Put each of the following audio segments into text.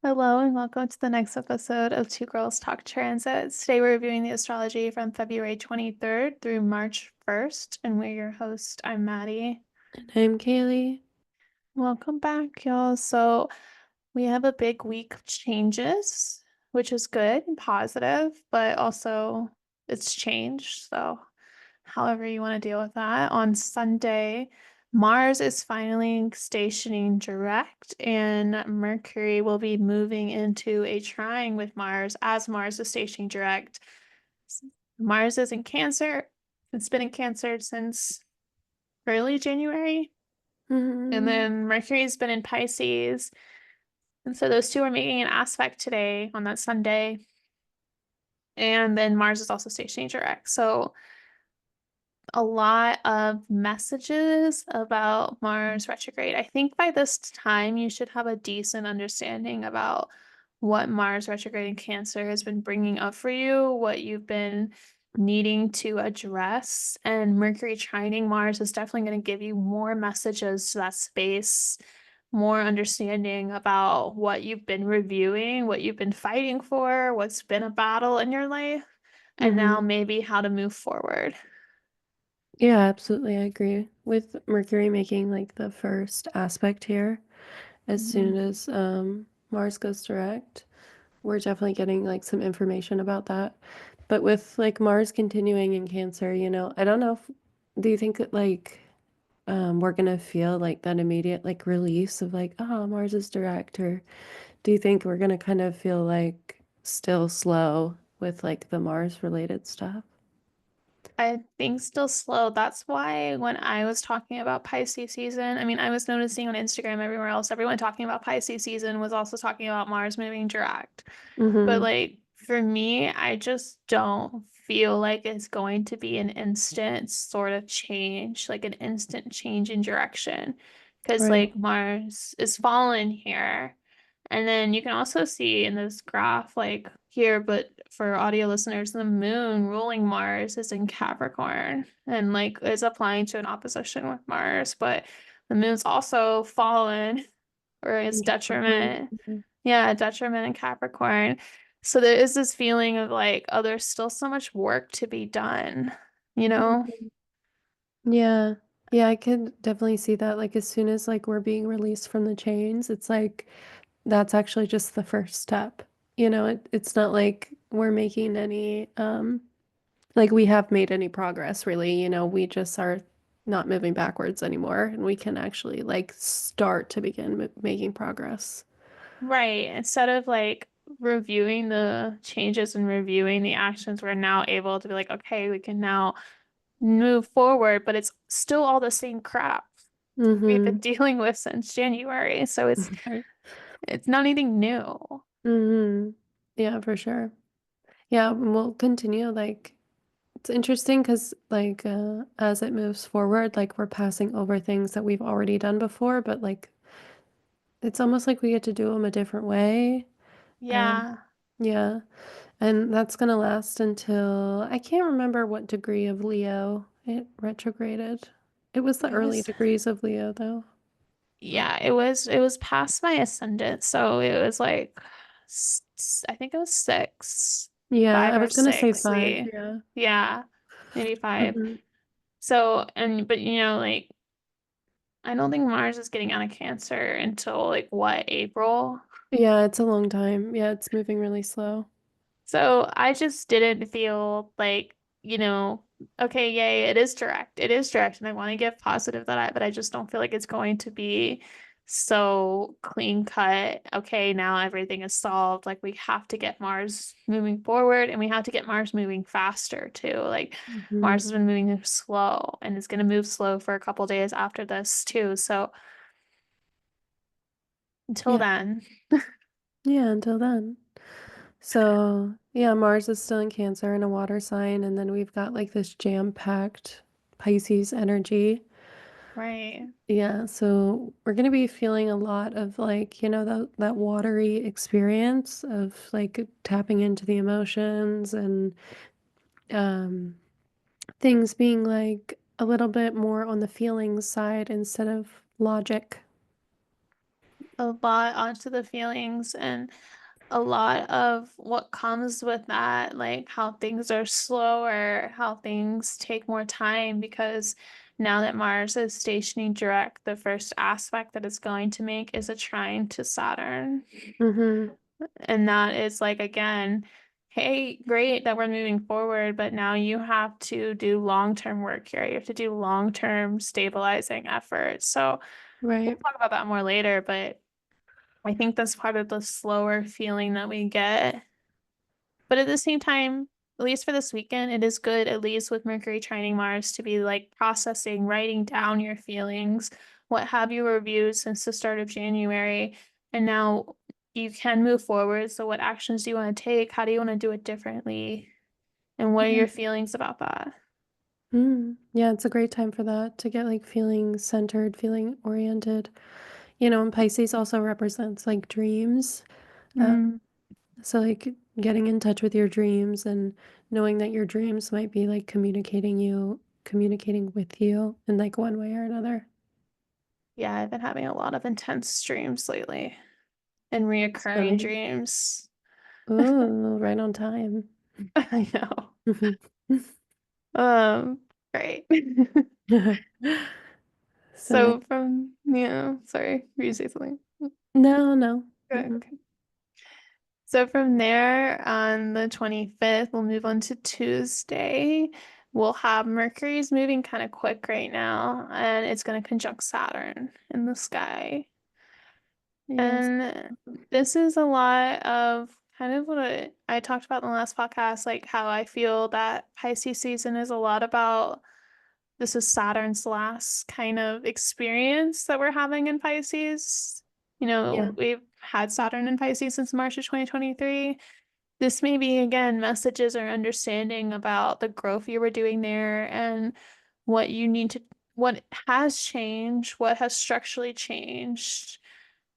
Hello and welcome to the next episode of Two Girls Talk Transits. Today we're reviewing the astrology from February 23rd through March 1st, and we're your host. I'm Maddie. I'm Kaleigh. Welcome back, y'all. So we have a big week of changes, which is good and positive, but also it's changed. So however you want to deal with that. On Sunday, Mars is finally stationing direct, and Mercury will be moving into a trine with Mars as Mars is stationing direct. Mars is in Cancer. It's been in Cancer since early January. And Mhm. then Mercury's been in Pisces. And so those two are making an aspect today on that Sunday. And then Mars is also stationing direct. So a lot of messages about Mars retrograde. I think by this time you should have a decent understanding about what Mars retrograde in Cancer has been bringing up for you, what you've been needing to address. And Mercury trining Mars is definitely going to give you more messages to that space, more understanding about what you've been reviewing, what you've been fighting for, what's been a battle in your life, and now Mhm. maybe how to move forward. Yeah, absolutely. I agree with Mercury making like the first aspect here. As soon Mhm. as Mars goes direct, we're definitely getting like some information about that. But with like Mars continuing in Cancer, I don't know if do you think that like we're gonna feel like that immediate like release of like, oh, Mars is direct, or do you think we're gonna kind of feel like still slow with like the Mars related stuff? I think still slow. That's why when I was talking about Pisces season, I mean, I was noticing on Instagram everywhere else, everyone talking about Pisces season was also talking about Mars moving direct. But Mm-hmm. like for me, I just don't feel like it's going to be an instant sort of change, like an instant change in direction. Because Right. like Mars is fallen here. And then you can also see in this graph, like here, but for audio listeners, the moon ruling Mars is in Capricorn and like is applying to an opposition with Mars, but the moon's also fallen or is In Capricorn. detriment. Mhm. Yeah, detriment in Capricorn. So there is this feeling of like, oh, there's still so much work to be done, you know? Mhm. Yeah. Yeah, I could definitely see that. Like as soon as like we're being released from the chains, it's like that's actually just the first step. It's not like we're making any like we have made any progress really, we just are not moving backwards anymore and we can actually like start to begin making progress. Right. Instead of like reviewing the changes and reviewing the actions, we're now able to be like, okay, we can now move forward, but it's still all the same crap we've been Mm-hmm. dealing with since January. So it's Right. it's not anything new. Mm-hmm. Yeah, for sure. Yeah, and we'll continue. Like, it's interesting because, like, as it moves forward, like, we're passing over things that we've already done before, but like, it's almost like we get to do them a different way. Um, Yeah. yeah, and that's gonna last until I can't remember what degree of Leo it retrograded. It was the It early was degrees of Leo, though. Yeah, it was past my ascendant, so it was like I think it was six, Yeah, five I or was gonna say six. five. Yeah. Yeah, maybe five. Hmm. So and but like I don't think Mars is getting out of Cancer until like what, April? Yeah, it's a long time. Yeah, it's moving really slow. So I just didn't feel like, okay, yay, it is direct. It is direct, and I want to give positive but I just don't feel like it's going to be so clean cut. Okay, now everything is solved. Like we have to get Mars moving forward and we have to get Mars moving faster too. Like Hmm. Mars has been moving slow and it's gonna move slow for a couple days after this too. So until Yeah. then, Yeah, until then. So, yeah, Mars is still in Cancer in a water sign, and then we've got like this jam-packed Pisces energy. right. Yeah, so we're gonna be feeling a lot of like, that watery experience of like tapping into the emotions and um things being like a little bit more on the feelings side instead of logic. a lot onto the feelings and a lot of what comes with that, like how things are slower, how things take more time, because now that Mars is stationing direct, the first aspect that it's going to make is a trine to Saturn. Mm-hmm. And that is like, again, hey, great that we're moving forward, but now you have to do long-term work here. You have to do long-term stabilizing efforts. So we'll Right. talk about that more later, but I think that's part of the slower feeling that we get. But at the same time, at least for this weekend, it is good, at least with Mercury trining Mars, to be like processing, writing down your feelings. What have you reviewed since the start of January? And now you can move forward. So, what actions do you want to take? How do you want to do it differently? And what are Yeah. your feelings about that? Mm. Yeah, it's a great time for that to get like feeling centered, feeling oriented. And Pisces also represents like dreams. Uh, Mm, so like getting in touch with your dreams and knowing that your dreams might be like communicating with you in like one way or another. yeah, I've been having a lot of intense dreams lately and It's reoccurring funny. dreams. Oh, right on time. I know. Mhm. Um, right. So nice. So from, yeah, sorry, were you say something? No, no. Good. Mm-mm. Okay. So from there on the 25th, we'll move on to Tuesday. We'll have Mercury's moving kind of quick right now, and it's going to conjunct Saturn in the sky. Yes. And this is a lot of kind of what I talked about in the last podcast, like how I feel that Pisces season is a lot about this is Saturn's last kind of experience that we're having in Pisces. You Yeah. know, we've had Saturn in Pisces since March of 2023. This may be, again, messages or understanding about the growth you were doing there and what you need to, what has changed, what has structurally changed,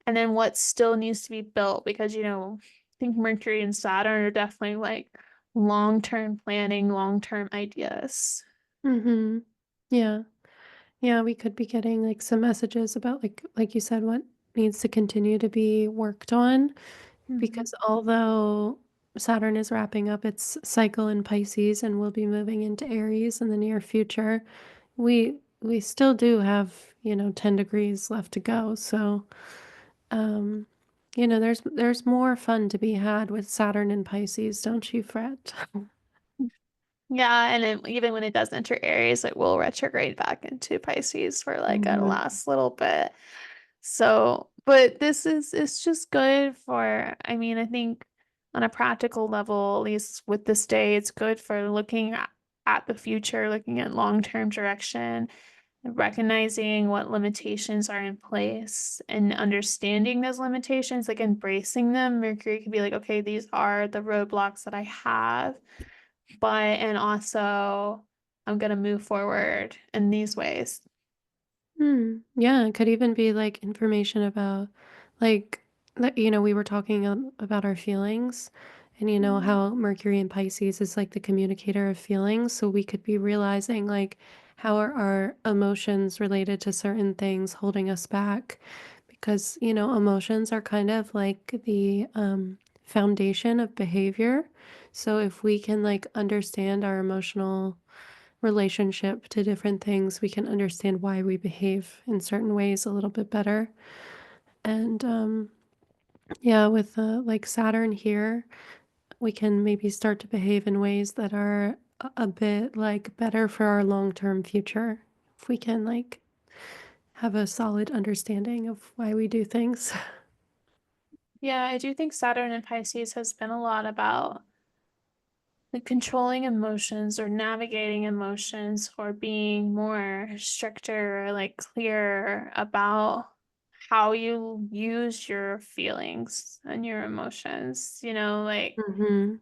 and then what still needs to be built. Because, I think Mercury and Saturn are definitely like long-term planning, long-term ideas. Mm-hmm. Yeah. Yeah, we could be getting like some messages about like you said, what needs to continue to be worked on. Mhm. Because although Saturn is wrapping up its cycle in Pisces and will be moving into Aries in the near future, we still do have, 10 degrees left to go. So, um, there's more fun to be had with Saturn and Pisces, don't you fret? Yeah, and even when it does enter Aries, it will retrograde back into Pisces for like a Mhm. last little bit. So, but it's just good for, I mean, I think on a practical level, at least with this day, it's good for looking at the future, looking at long-term direction, and recognizing what limitations are in place and understanding those limitations, like embracing them. Mercury could be like, okay, these are the roadblocks that I have, and also I'm gonna move forward in these ways. Yeah, it could even be like information about like we were talking about our feelings and Mhm. how Mercury in Pisces is like the communicator of feelings, so we could be realizing like how are our emotions related to certain things holding us back because emotions are kind of like the foundation of behavior. So if we can like understand our emotional relationship to different things, we can understand why we behave in certain ways a little bit better. And yeah, with like Saturn here, we can maybe start to behave in ways that are a bit like better for our long term future. If we can like have a solid understanding of why we do things. Yeah, I do think Saturn and Pisces has been a lot about like controlling emotions or navigating emotions or being more stricter or like clear about how you use your feelings and your emotions, like Hmm.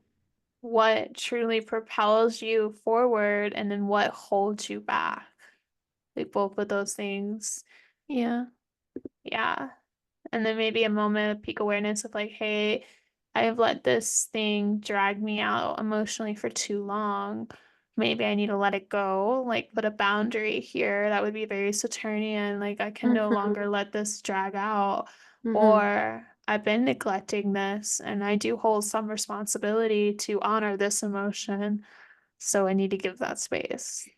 what truly propels you forward and then what holds you back. Like both of those things. Yeah. Yeah. And then maybe a moment of peak awareness of like, hey, I have let this thing drag me out emotionally for too long. Maybe I need to let it go, like put a boundary here. That would be very Saturnian. Like I can no Hmm. longer let this drag out. Mm-hmm. or I've been neglecting this and I do hold some responsibility to honor this emotion, so I need to give that space.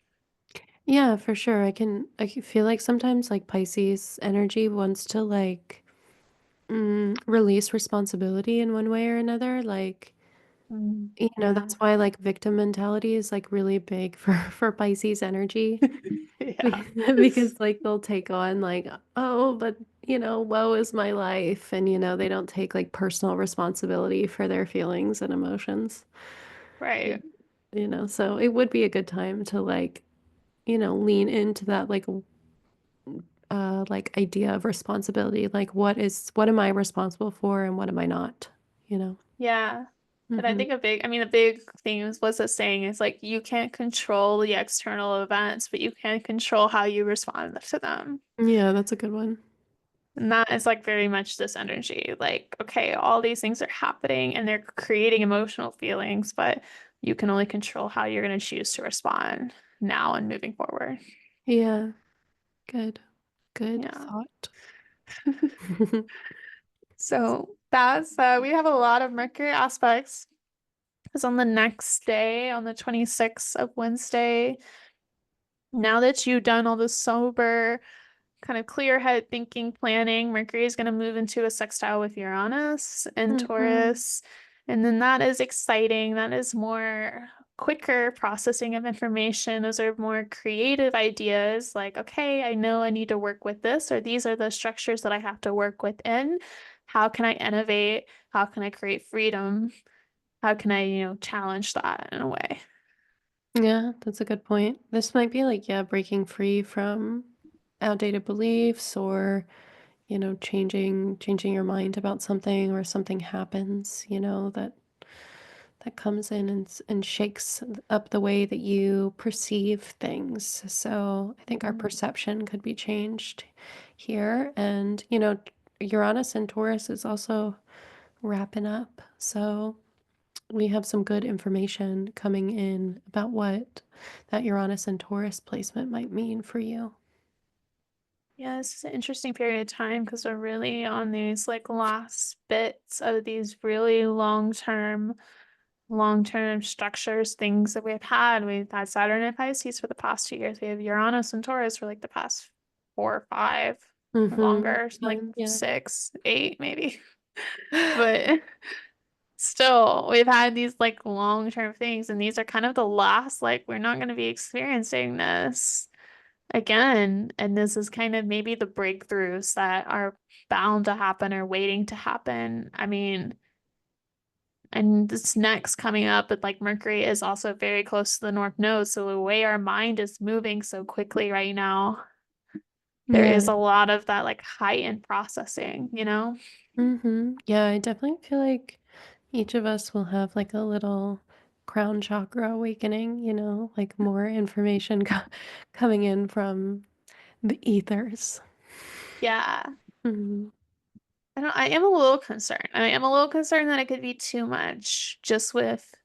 Yeah, for sure. I can feel like sometimes like Pisces energy wants to like release responsibility in one way or another. Like, that's Yeah. why like victim mentality is like really big for for Pisces energy. Yeah. Because like they'll take on like, oh, but woe is my life. And they don't take like personal responsibility for their feelings and emotions. Right. So it would be a good time to like, lean into that like idea of responsibility. Like what am I responsible for and what am I not, you know? Yeah. And I Hmm. think a big thing is what's the saying is like you can't control the external events, but you can control how you respond to them. Yeah, that's a good one. And that is like very much this energy. Like, okay, all these things are happening and they're creating emotional feelings, but you can only control how you're going to choose to respond now and moving forward. Yeah, good. Good Yeah. thought. So that's we have a lot of Mercury aspects. Because on the next day, on the 26th of Wednesday, now that you've done all the sober, kind of clear head thinking, planning, Mercury is going to move into a sextile with Uranus and Hmm. Taurus. And then that is exciting. That is more quicker processing of information. Those are more creative ideas like, okay, I know I need to work with this, or these are the structures that I have to work within. How can I innovate? How can I create freedom? How can I, challenge that in a way? Yeah, that's a good point. This might be like, yeah, breaking free from outdated beliefs or, changing your mind about something or something happens, that comes in and shakes up the way that you perceive things. So I think our Mhm. perception could be changed here. And, Uranus and Taurus is also wrapping up. So we have some good information coming in about what that Uranus and Taurus placement might mean for you. Yeah, this is an interesting period of time because we're really on these like last bits of these really long-term structures, things that we've had. We've had Saturn and Pisces for the past 2 years. We have Uranus and Taurus for like the past 4 or 5 or Mm-hmm. longer, like Yeah. 6, 8 maybe. But still, we've had these like long-term things, and these are kind of the last, like, we're not going to be experiencing this again. And this is kind of maybe the breakthroughs that are bound to happen or waiting to happen. I mean, and this next coming up, but like Mercury is also very close to the North Node. So the way our mind is moving so quickly right now, there Yeah. is a lot of that like heightened processing, Mm-hmm. Yeah, I definitely feel like each of us will have like a little crown chakra awakening, like more information coming in from the ethers. Yeah. Hmm. I am a little concerned. I am a little concerned that it could be too much just with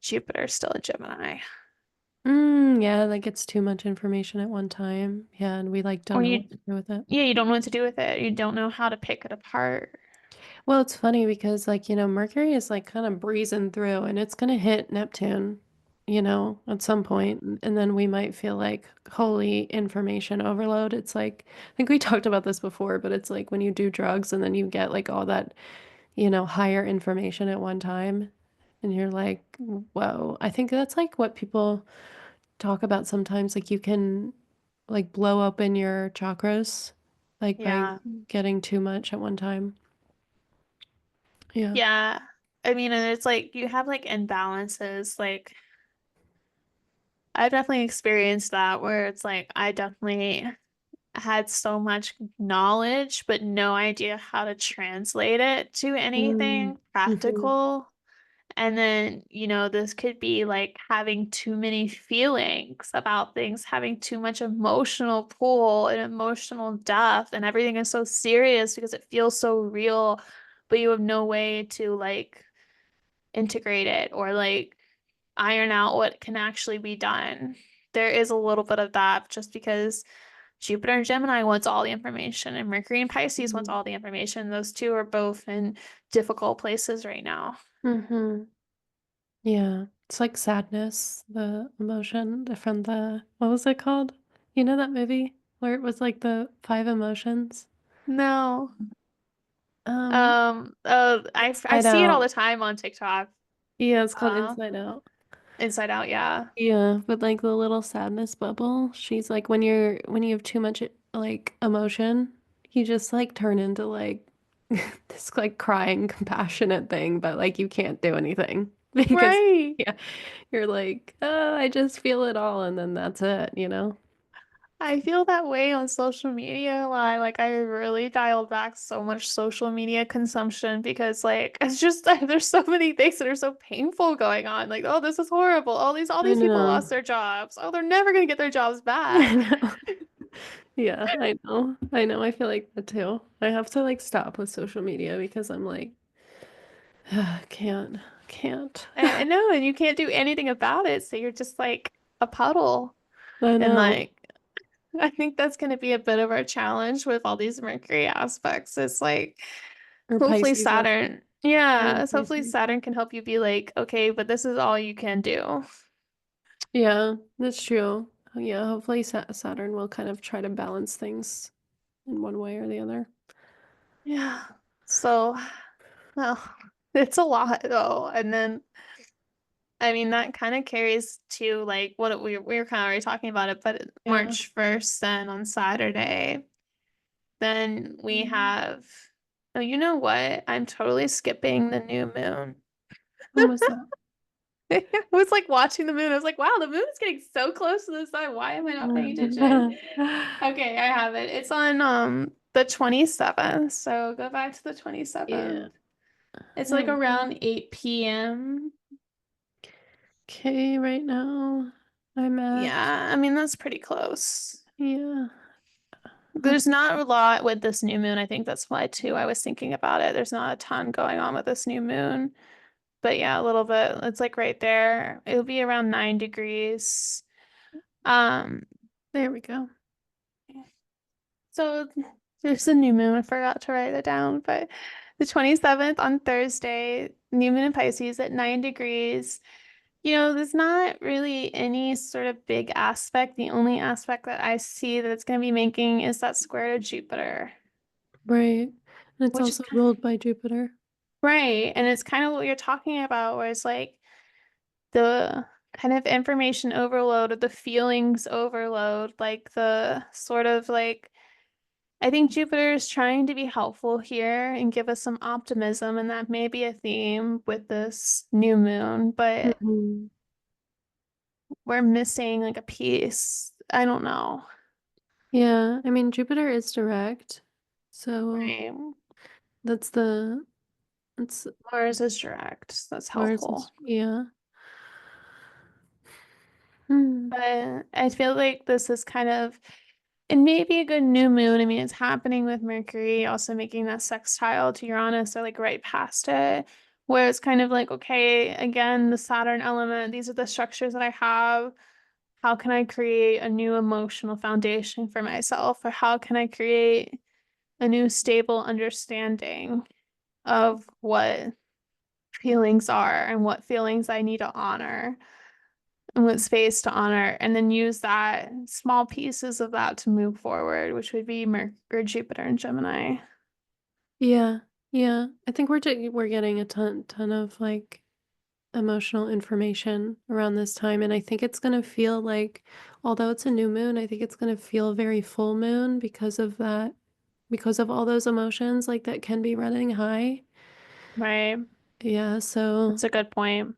Jupiter still in Gemini. Yeah, like it's too much information at one time. Yeah, and we like don't Or know what to do with it. yeah, you don't know what to do with it. You don't know how to pick it apart. Well, it's funny because like, Mercury is like kind of breezing through and it's gonna hit Neptune, at some point, and then we might feel like holy information overload. It's like I think we talked about this before, but it's like when you do drugs and then you get like all that, higher information at one time. And you're like, whoa. I think that's like what people talk about sometimes. Like you can like blow open your chakras, like by Yeah. getting too much at one time. Yeah. Yeah. I mean, and it's like you have like imbalances. Like I've definitely experienced that where it's like I definitely had so much knowledge, but no idea how to translate it to Mm. anything Hmm. practical. And then, this could be like having too many feelings about things, having too much emotional pull and emotional depth, and everything is so serious because it feels so real, but you have no way to like integrate it or like iron out what can actually be done. There is a little bit of that just because Jupiter and Gemini wants all the information, and Mercury and Pisces wants Mhm. all the information. Those two are both in difficult places right now. Mhm. Yeah. It's like sadness, the emotion from the what was it called? You know that movie where it was like the five emotions? No. Um, I Inside see it all Out. the time on TikTok. Yeah, it's called Uh, Inside Out. Inside Out, yeah. Yeah, but like the little sadness bubble, she's like when you have too much like emotion, you just like turn into like this like crying compassionate thing, but like you can't do anything because Right. yeah, you're like, oh, I just feel it all and then that's it, you know? I feel that way on social media a lot. Like I really dialed back so much social media consumption because like it's just there's so many things that are so painful going on. Like, oh, this is horrible. All I these people know. lost their jobs. Oh, they're never gonna get their jobs I back. know. Yeah, I know. I know. I feel like that too. I have to like stop with social media because I'm like, can't. I know, and you can't do anything about it, so you're just like a puddle. I And know. like I think that's gonna be a bit of our challenge with all these Mercury aspects. It's like Or hopefully Pisces, Saturn, yeah, yeah, so hopefully Pisces. Saturn can help you be like, okay, but this is all you can do. Yeah, that's true. Yeah, hopefully Saturn will kind of try to balance things in one way or the other. Yeah. So, well, it's a lot though. And then, I mean, that kind of carries to like what we were kind of already talking about it, but Yeah. March 1st, then on Saturday, then we Mm. have, oh, you know what? I'm totally skipping the new moon. When was that? I was like watching the moon. I was like, wow, the moon is getting so close to the sun. Why am I not paying attention? Okay, I have it. It's on the 27th. So go back to the Yeah, 27th. It's there like we go. around 8 p.m. Okay, right now I'm at, Yeah, I mean that's pretty close. yeah, There's not a lot with this new moon. I think that's why too. I was thinking about it. There's not a ton going on with this new moon. But yeah, a little bit. It's like right there. It'll be around 9 degrees. Um, there we go. so there's a new moon. I forgot to write it down, but the 27th on Thursday, new moon in Pisces at 9 degrees. There's not really any sort of big aspect. The only aspect that I see that it's going to be making is that square to Jupiter, Right. And it's which is also ruled by Jupiter. right. And it's kind of what you're talking about, where it's like the kind of information overload or the feelings overload, like the sort of like, I think Jupiter is trying to be helpful here and give us some optimism, and that may be a theme with this new moon, but Hmm. we're missing like a piece. I don't know. Yeah, I mean, Jupiter is direct. So Right. that's the, that's Mars is direct. That's Mars helpful. is, yeah. Hmm. But I feel like this is kind of, it may be a good new moon. I mean, it's happening with Mercury also making that sextile to Uranus or like right past it, where it's kind of like, okay, again, the Saturn element, these are the structures that I have. How can I create a new emotional foundation for myself? Or how can I create a new stable understanding of what feelings are and what feelings I need to honor and what space to honor, and then use that small pieces of that to move forward, which would be Mercury, Jupiter, and Gemini. Yeah, yeah. I think we're getting a ton of like emotional information around this time, and I think it's gonna feel like, although it's a new moon, I think it's gonna feel very full moon because of that, because of all those emotions like that can be running high. Right. Yeah, so That's a good point.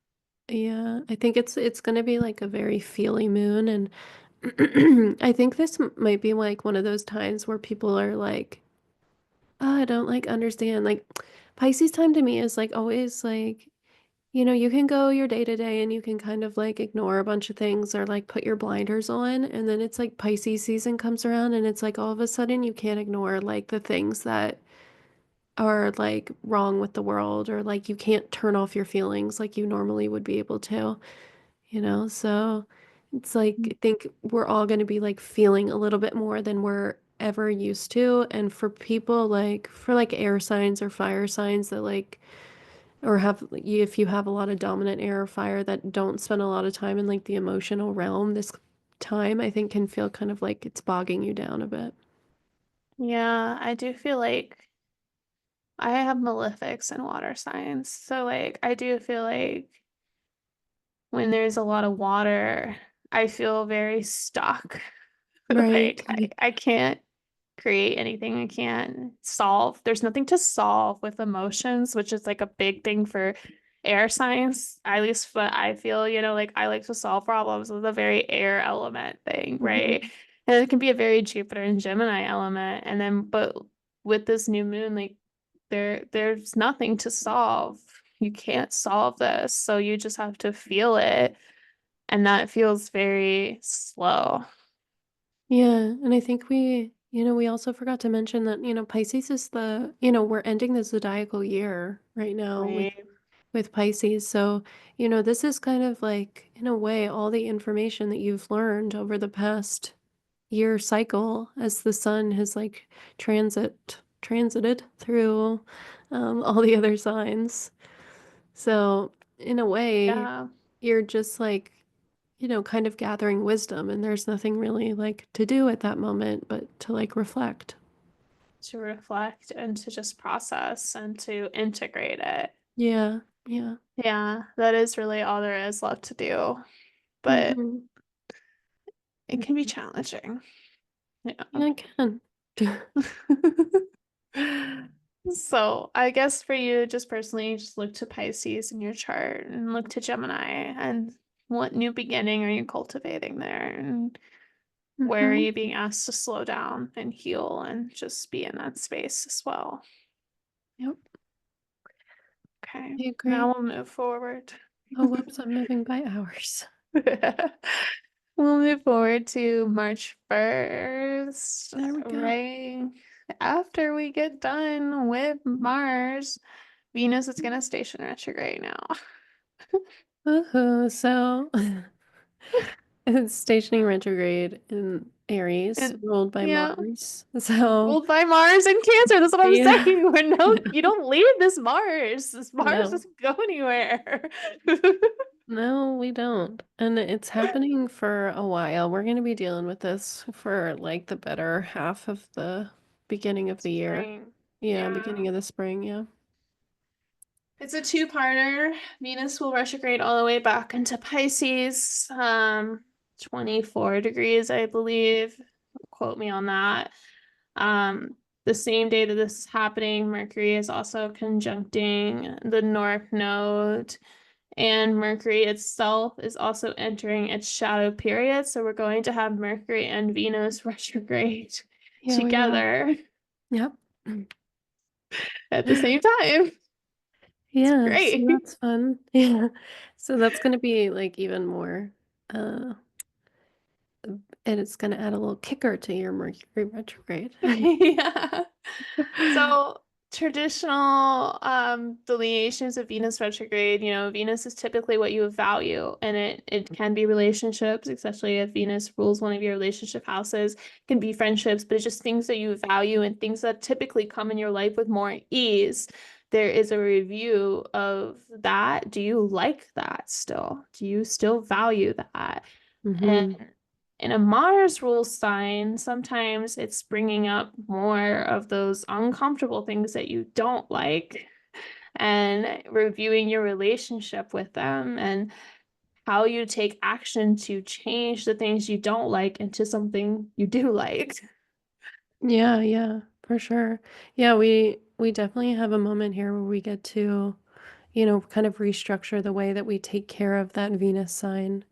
yeah, I think it's gonna be like a very feely moon, and I think this might be like one of those times where people are like, oh, I don't like understand. Like Pisces time to me is like always like, you can go your day to day and you can kind of like ignore a bunch of things or like put your blinders on. And then it's like Pisces season comes around and it's like all of a sudden you can't ignore like the things that are like wrong with the world, or like you can't turn off your feelings like you normally would be able to, you know? So It's like, I think we're all going to be like feeling a little bit more than we're ever used to. And for people like, for like air signs or fire signs that like, or have, if you have a lot of dominant air or fire that don't spend a lot of time in like the emotional realm, this time I think can feel kind of like it's bogging you down a bit. Yeah, I do feel like I have malefics and water signs. So like I do feel like when there's a lot of water, I feel very stuck. Right. Like I can't create anything. I can't solve. There's nothing to solve with emotions, which is like a big thing for air signs. At least what I feel, like I like to solve problems with a very air element thing, right? Mhm. And it can be a very Jupiter and Gemini element. And then, but with this new moon, like there's nothing to solve. You can't solve this. So you just have to feel it. And that feels very slow, Yeah, and I think we also forgot to mention that, Pisces is we're ending the zodiacal year right now with right? Pisces. So, this is kind of like, in a way, all the information that you've learned over the past year cycle as the sun has like transited through all the other signs. So, in a way, Yeah. you're just like, kind of gathering wisdom, and there's nothing really like to do at that moment but to like reflect. To reflect and to just process and to integrate it. Yeah, yeah. Yeah, that is really all there is left to do, but Hmm. it can be challenging. Yeah. Yeah, I can. So I guess for you, just personally, just look to Pisces in your chart and look to Gemini and what new beginning are you cultivating there and where are Hmm. you being asked to slow down and heal and just be in that space as well. Yep, Okay, I agree. now we'll move forward. Oh, whoops, I'm moving by hours. We'll move forward to March 1st, There we go. right after we get done with Mars. Venus is gonna station retrograde now. Woohoo. So it's stationing retrograde in Aries, And ruled by yeah, Mars. So ruled by Mars and Cancer. That's what I'm yeah, saying. You don't leave this Mars. This Mars no. doesn't go anywhere. No, we don't. And it's happening for a while. We're going to be dealing with this for like the better half of the beginning of the year. Spring. Yeah, Yeah. beginning of the spring, yeah. It's a two-parter. Venus will retrograde all the way back into Pisces, 24 degrees, I believe. Quote me on that. Um, the same day that this is happening, Mercury is also conjuncting the North Node, and Mercury itself is also entering its shadow period. So we're going to have Mercury and Venus retrograde Yeah, we will. together Yep. at the same time. It's Yeah, so great. that's fun. Yeah. So that's going to be like even more uh and it's going to add a little kicker to your Mercury retrograde. Yeah. So traditional delineations of Venus retrograde, Venus is typically what you value, and it can be relationships, especially if Venus rules one of your relationship houses. It can be friendships, but it's just things that you value and things that typically come in your life with more ease. There is a review of that. Do you like that still? Do you still value that? And Hmm. in a Mars rule sign, sometimes it's bringing up more of those uncomfortable things that you don't like and reviewing your relationship with them and how you take action to change the things you don't like into something you do like. Yeah, yeah, for sure. Yeah, we definitely have a moment here where we get to, kind of restructure the way that we take care of that Venus sign.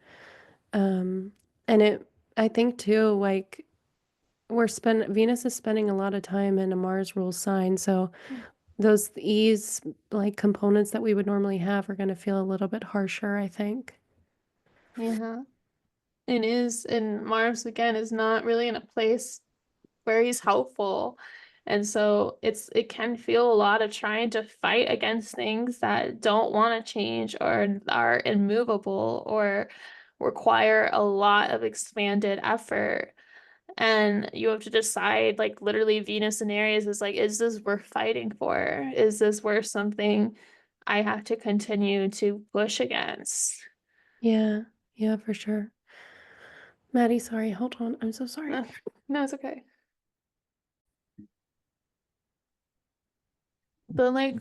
Um, and I think too, like Venus is spending a lot of time in a Mars rule sign, so those ease like components that we would normally have are going to feel a little bit harsher, I think. Yeah, it is. And Mars, again, is not really in a place where he's helpful. And so it can feel a lot of trying to fight against things that don't want to change or are immovable or require a lot of expanded effort. And you have to decide, like, literally, Venus and Aries is like, is this worth fighting for? Is this worth something I have to continue to push against? Yeah. Yeah, for sure. Maddie, sorry. Hold on. I'm so sorry. No, it's okay. But like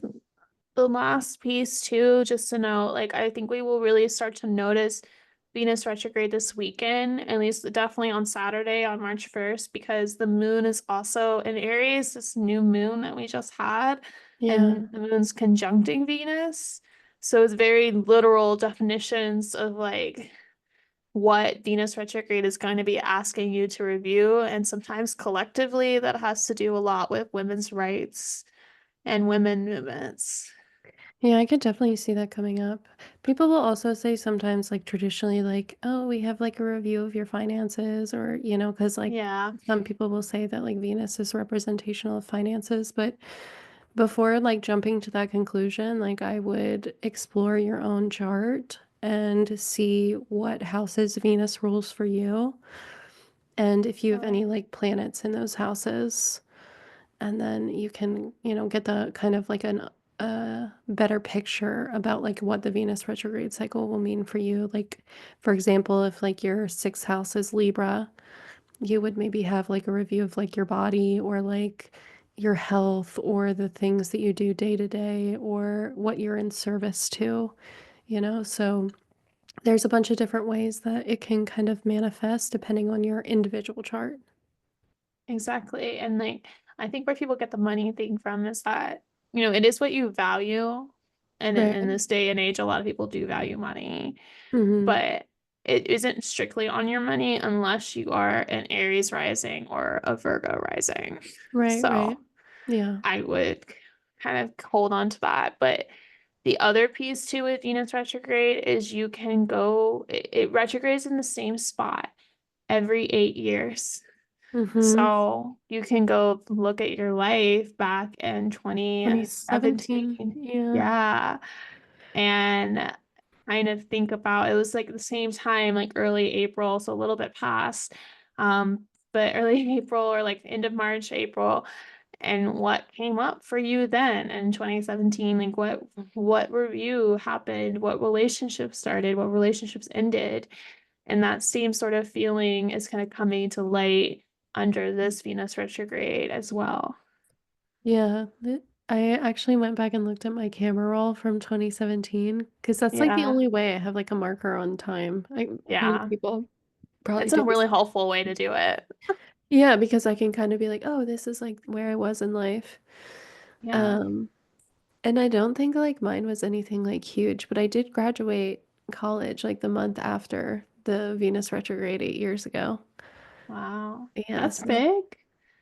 the last piece too, just to note, like I think we will really start to notice Venus retrograde this weekend, at least definitely on Saturday on March 1st, because the moon is also in Aries, this new moon that we just had, Yeah. and the moon's conjuncting Venus. So it's very literal definitions of like what Venus retrograde is going to be asking you to review. And sometimes collectively, that has to do a lot with women's rights and women movements. Yeah, I could definitely see that coming up. People will also say sometimes, like traditionally, like, oh, we have like a review of your finances, or, because like Yeah, some people will say that like Venus is representational of finances. But before like jumping to that conclusion, like I would explore your own chart and see what houses Venus rules for you. And if you have any like planets in those houses, and then you can, get the kind of like a better picture about like what the Venus retrograde cycle will mean for you. Like, for example, if like your sixth house is Libra, you would maybe have like a review of like your body or like your health or the things that you do day to day or what you're in service to, So there's a bunch of different ways that it can kind of manifest depending on your individual chart. exactly. And like, I think where people get the money thing from is that, it is what you value. And in Right. this day and age, a lot of people do value money, Mm-hmm. but it isn't strictly on your money unless you are an Aries rising or a Virgo rising. Right, right. So Yeah. I would kind of hold on to that. But the other piece too with Venus retrograde is you can go, it retrogrades in the same spot every 8 years. Mm-hmm. So you can go look at your life back in 2017. 2017. Yeah. Yeah. And kind of think about it was like the same time, like early April, so a little bit past. But early April or like end of March, April, and what came up for you then in 2017, like what review happened, what relationships started, what relationships ended, and that same sort of feeling is kind of coming to light under this Venus retrograde as well. Yeah. I actually went back and looked at my camera roll from 2017 because that's like the Yeah. only way I have like a marker on time. Many Yeah. people probably It's do a this. really helpful way to do it. Yeah, because I can kind of be like, oh, this is like where I was in life. Yeah. Um, and I don't think like mine was anything like huge, but I did graduate college like the month after the Venus retrograde 8 years ago. Wow. Yeah, That's so big.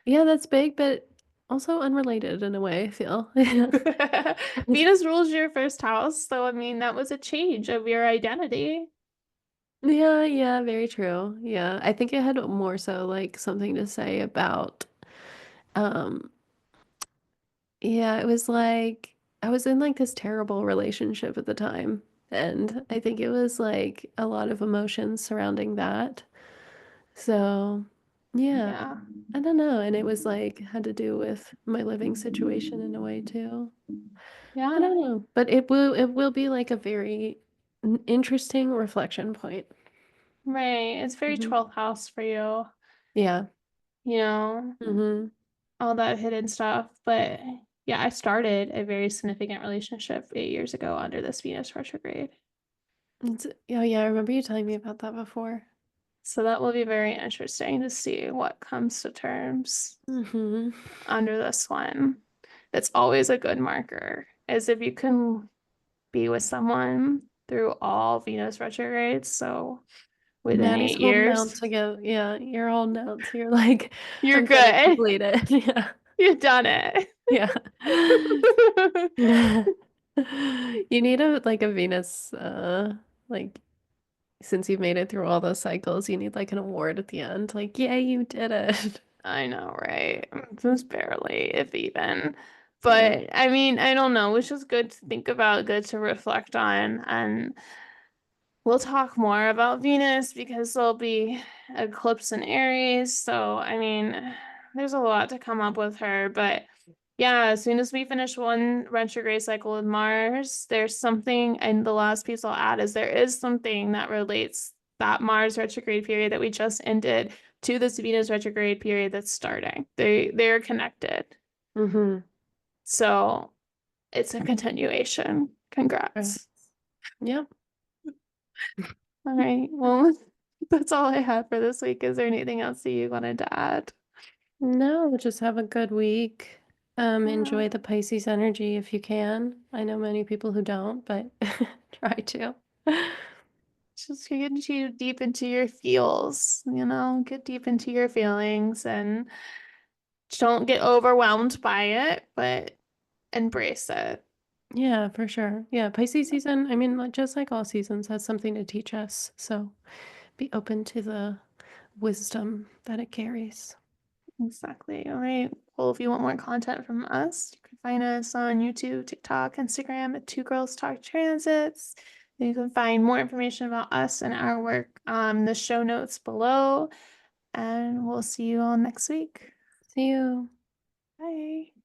yeah, that's big, but also unrelated in a way, I feel. Venus rules your first house, so I mean that was a change of your identity. Yeah, yeah, very true. Yeah, I think it had more so like something to say about, um, yeah, it was like I was in like this terrible relationship at the time, and I think it was like a lot of emotions surrounding that. So, yeah, Yeah. I don't know, and it was like had to do with my living situation in a way too. I Yeah. don't know, but it will be like a very interesting reflection point. Right. It's very Hmm. 12th house for you, Yeah. you know, Hmm. all that hidden stuff. But yeah, I started a very significant relationship 8 years ago under this Venus retrograde. Oh yeah, I remember you telling me about that before. So that will be very interesting to see what comes to terms Hmm. under this one. That's always a good marker, is if you can be with someone through all Venus retrogrades. So within Maddie's eight holding out years, to go. Yeah, you're holding out. So you're like, you're I'm gonna good. complete it. Yeah. You've done it. Yeah. You need a like a Venus, like since you've made it through all those cycles, you need like an award at the end. Like, yeah, you did it. I know, right? Just barely, if even. Yeah. But I mean, I don't know. It's just good to think about, good to reflect on. And we'll talk more about Venus because there'll be eclipse in Aries. So, I mean, there's a lot to come up with her. But yeah, as soon as we finish one retrograde cycle with Mars, there's something, and the last piece I'll add is there is something that relates that Mars retrograde period that we just ended to this Venus retrograde period that's starting. They're connected. Mm-hmm. So it's a continuation. Right. Congrats. Yep. All right. Well, that's all I had for this week. Is there anything else that you wanted to add? No, just have a good week. Yeah. Enjoy the Pisces energy if you can. I know many people who don't, but try to. Just get you deep into your feels, get deep into your feelings and don't get overwhelmed by it, but embrace it. Yeah, for sure. Yeah, Pisces season, I mean, just like all seasons, has something to teach us. So be open to the wisdom that it carries. Exactly. All right. Well, if you want more content from us, you can find us on YouTube, TikTok, Instagram at Two Girls Talk Transits. You can find more information about us and our work on the show notes below. And we'll see you all next week. See you. Bye.